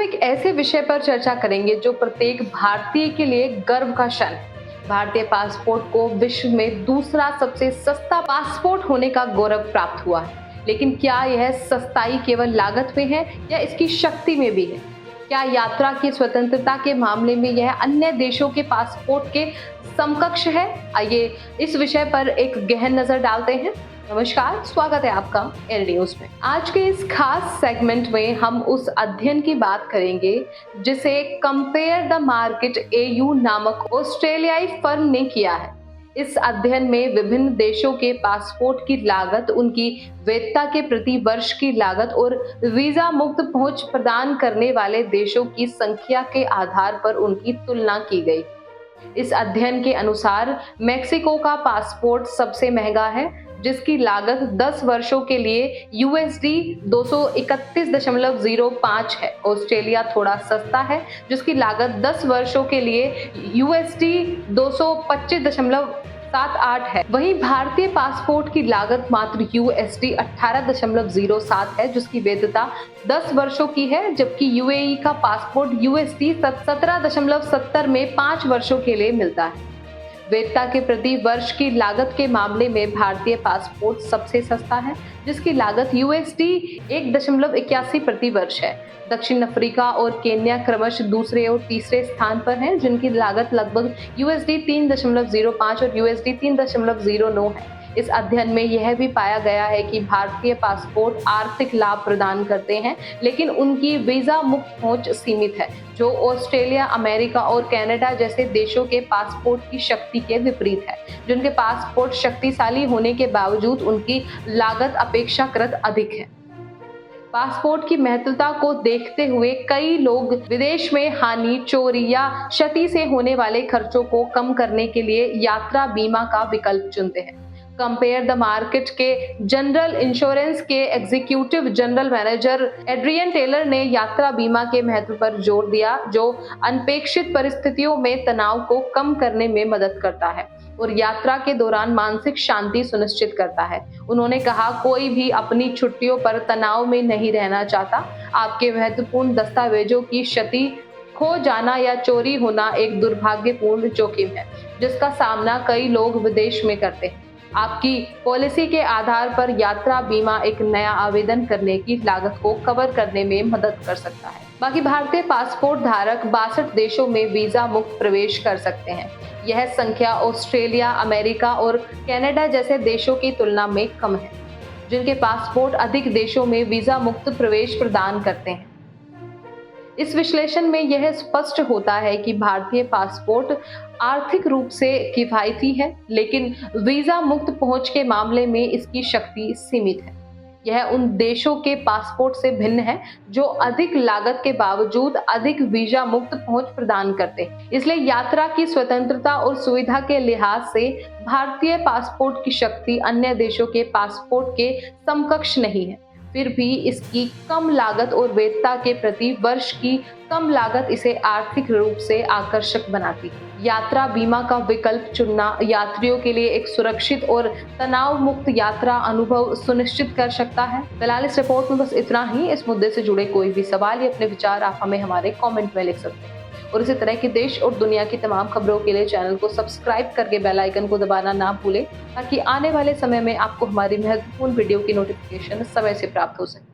एक ऐसे विषय पर चर्चा करेंगे जो प्रत्येक भारतीय के लिए गर्व का क्षण है। भारतीय पासपोर्ट को विश्व में दूसरा सबसे सस्ता पासपोर्ट होने का गौरव प्राप्त हुआ है। लेकिन क्या यह सस्ताई केवल लागत में है या इसकी शक्ति में भी है? क्या यात्रा की स्वतंत्रता के मामले में यह अन्य देशों के पासपोर्ट के समकक्ष है? आइए इस विषय पर एक गहन नजर डालते हैं। नमस्कार, स्वागत है आपका एल न्यूज में। आज के इस खास सेगमेंट में हम उस अध्ययन की बात करेंगे जिसे कंपेयर द मार्केट एयू नामक ऑस्ट्रेलियाई फर्म ने किया है। इस अध्ययन में विभिन्न देशों के पासपोर्ट की लागत, उनकी वैधता के प्रति वर्ष की लागत और वीजा मुक्त पहुंच प्रदान करने वाले देशों की संख्या के आधार पर उनकी तुलना की गई। इस अध्ययन के अनुसार मेक्सिको का पासपोर्ट सबसे महंगा है, जिसकी लागत 10 वर्षों के लिए USD 231.05 है। ऑस्ट्रेलिया थोड़ा सस्ता है, जिसकी लागत 10 वर्षों के लिए USD 225.78 है। वहीं भारतीय पासपोर्ट की लागत मात्र USD 18.07 है, जिसकी वैधता 10 वर्षों की है, जबकि UAE का पासपोर्ट USD 17.70 में 5 वर्षों के लिए मिलता है। वैधता के प्रति वर्ष की लागत के मामले में भारतीय पासपोर्ट सबसे सस्ता है, जिसकी लागत USD 1.81 प्रति वर्ष है। दक्षिण अफ्रीका और केन्या क्रमशः दूसरे और तीसरे स्थान पर हैं, जिनकी लागत लगभग USD 3.05 और USD 3.09 है। इस अध्ययन में यह भी पाया गया है कि भारतीय पासपोर्ट आर्थिक लाभ प्रदान करते हैं, लेकिन उनकी वीजा मुक्त पहुंच सीमित है, जो ऑस्ट्रेलिया, अमेरिका और कनाडा जैसे देशों के पासपोर्ट की शक्ति के विपरीत है, जिनके पासपोर्ट शक्तिशाली होने के बावजूद उनकी लागत अपेक्षाकृत अधिक है। पासपोर्ट की महत्वता को देखते हुए कई लोग विदेश में हानि, चोरी या क्षति से होने वाले खर्चों को कम करने के लिए यात्रा बीमा का विकल्प चुनते हैं। कंपेयर द मार्केट के जनरल इंश्योरेंस के executive general manager Adrian Taylor ने यात्रा बीमा के महत्व पर जोर दिया, जो अनपेक्षित परिस्थितियों में तनाव को कम करने में मदद करता है और यात्रा के दौरान मानसिक शांति सुनिश्चित करता है। उन्होंने कहा, कोई भी अपनी छुट्टियों पर तनाव में नहीं रहना चाहता। आपके महत्वपूर्ण दस्तावेजों की क्षति, खो जाना या चोरी होना एक दुर्भाग्यपूर्ण जोखिम है, जिसका सामना कई लोग विदेश में करते हैं। आपकी पॉलिसी के आधार पर यात्रा बीमा एक नया आवेदन करने की लागत को कवर करने में मदद कर सकता है। बाकी भारतीय पासपोर्ट धारक 62 देशों में वीजा मुक्त प्रवेश कर सकते हैं। यह संख्या ऑस्ट्रेलिया, अमेरिका और कनाडा जैसे देशों की तुलना में कम है, जिनके पासपोर्ट अधिक देशों में वीजा मुक्त प्रवेश प्रदान करते हैं। इस विश्लेषण में यह स्पष्ट होता है कि भारतीय पासपोर्ट आर्थिक रूप से किफायती है, लेकिन वीजा मुक्त पहुंच के मामले में इसकी शक्ति सीमित है। यह उन देशों के पासपोर्ट से भिन्न है जो अधिक लागत के बावजूद अधिक वीजा मुक्त पहुंच प्रदान करते हैं। इसलिए यात्रा की स्वतंत्रता और सुविधा के लिहाज से भारतीय पासपोर्ट की शक्ति अन्य देशों के पासपोर्ट के समकक्ष नहीं है। फिर भी इसकी कम लागत और वैधता के प्रति वर्ष की कम लागत इसे आर्थिक रूप से आकर्षक बनाती है। यात्रा बीमा का विकल्प चुनना यात्रियों के लिए एक सुरक्षित और तनाव मुक्त यात्रा अनुभव सुनिश्चित कर सकता है। फिलहाल इस रिपोर्ट में बस इतना ही। इस मुद्दे से जुड़े कोई भी सवाल या अपने विचार आप हमें हमारे कमेंट में लिख सकते हैं और इसी तरह की देश और दुनिया की तमाम खबरों के लिए चैनल को सब्सक्राइब करके बेल आइकन को दबाना ना भूलें, ताकि आने वाले समय में आपको हमारी महत्वपूर्ण वीडियो की नोटिफिकेशन समय से प्राप्त हो सके।